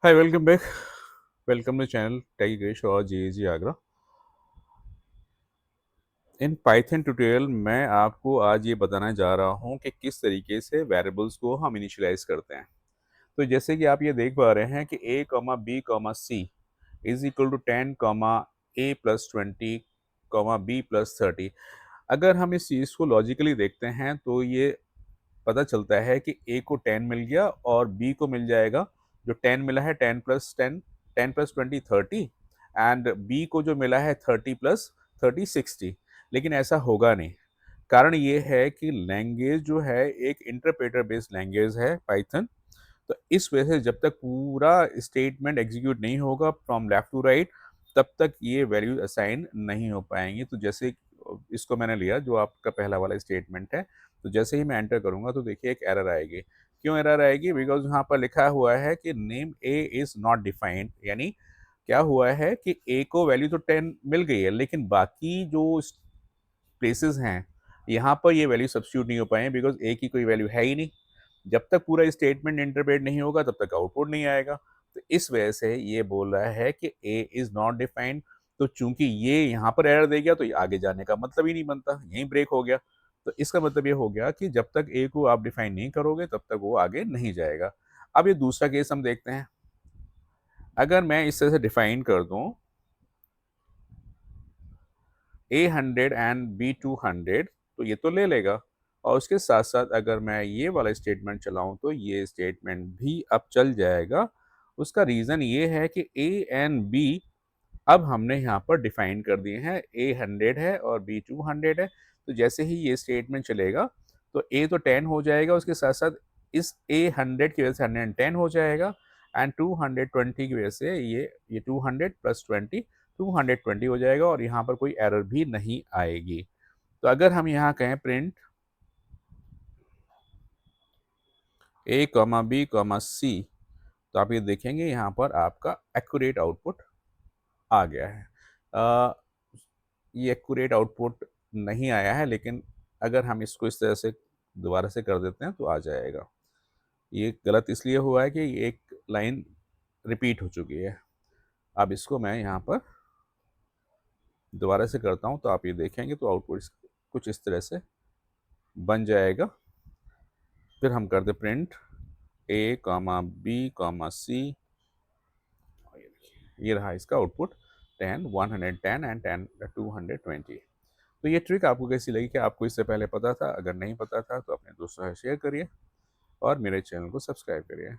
Hi, welcome back. Welcome to channel Tech Girish और JAG Agra. In Python tutorial मैं आपको आज ये बताना जा रहा हूँ कि किस तरीके से वेरिएबल्स को हम इनिशियलाइज करते हैं। तो जैसे कि आप ये देख पा रहे हैं कि a, b, c is equal to 10, a plus 20, b plus 30। अगर हम इस चीज़ को लॉजिकली देखते हैं तो ये पता चलता है कि ए को 10 मिल गया और बी को मिल जाएगा जो 10 मिला है 10 प्लस 10, 10 प्लस 20 30, एंड बी को जो मिला है 30 प्लस 30 60। लेकिन ऐसा होगा नहीं। कारण ये है कि लैंग्वेज जो है एक इंटरप्रेटर बेस्ड लैंग्वेज है पाइथन। तो इस वजह से जब तक पूरा स्टेटमेंट एग्जीक्यूट नहीं होगा फ्रॉम लेफ्ट टू राइट, तब तक ये वैल्यू असाइन नहीं हो पाएंगी। तो जैसे इसको मैंने लिया जो आपका पहला वाला स्टेटमेंट है, तो जैसे ही मैं एंटर करूंगा तो देखिए एक एरर आएगी। क्यों एरर आएगी? बिकॉज यहाँ पर लिखा हुआ है कि name A is not defined. यानी क्या हुआ है कि ए को वैल्यू तो 10 मिल गई है, लेकिन बाकी जो प्लेसेस हैं यहाँ पर ये वैल्यू सब्स्टिट्यूट नहीं हो पाए बिकॉज ए की कोई वैल्यू है ही नहीं। जब तक पूरा स्टेटमेंट इंटरप्रेट नहीं होगा तब तक आउटपुट नहीं आएगा। तो इस वजह से ये बोल रहा है कि ए इज नॉट डिफाइंड। तो चूंकि ये यहाँ पर एरर दे गया तो ये आगे जाने का मतलब ही नहीं बनता, यहीं ब्रेक हो गया। तो इसका मतलब ये हो गया कि जब तक ए को आप डिफाइन नहीं करोगे तब तक वो आगे नहीं जाएगा। अब ये दूसरा केस हम देखते हैं। अगर मैं इस तरह से डिफाइन कर दूं A100 एंड B200, तो ये तो ले लेगा। और उसके साथ साथ अगर मैं ये वाला स्टेटमेंट चलाऊं तो ये स्टेटमेंट भी अब चल जाएगा। उसका रीज़न ये है कि A एंड B अब हमने यहाँ पर डिफाइन कर दिए हैं। A100 है और B200 है। तो जैसे ही ये स्टेटमेंट चलेगा तो A तो 10 हो जाएगा, उसके साथ साथ इस A100 की वजह से 110 हो जाएगा, एंड 220 की वजह से ये 200 प्लस 20 220 हो जाएगा, और यहाँ पर कोई एरर भी नहीं आएगी। तो अगर हम यहाँ कहें प्रिंट A, B, C, तो आप ये देखेंगे यहाँ पर आपका एक्यूरेट आउटपुट आ गया है। अ, ये एक्यूरेट आउटपुट नहीं आया है, लेकिन अगर हम इसको इस तरह से दोबारा से कर देते हैं तो आ जाएगा। ये गलत इसलिए हुआ है कि एक लाइन रिपीट हो चुकी है। अब इसको मैं यहाँ पर दोबारा से करता हूँ तो आप ये देखेंगे तो आउटपुट कुछ इस तरह से बन जाएगा। फिर हम कर दे प्रिंट A, B, C। ये रहा इसका आउटपुट 10, 110 एंड 10 220। तो ये ट्रिक आपको कैसी लगी? कि आपको इससे पहले पता था? अगर नहीं पता था तो अपने दोस्तों से शेयर करिए और मेरे चैनल को सब्सक्राइब करिए।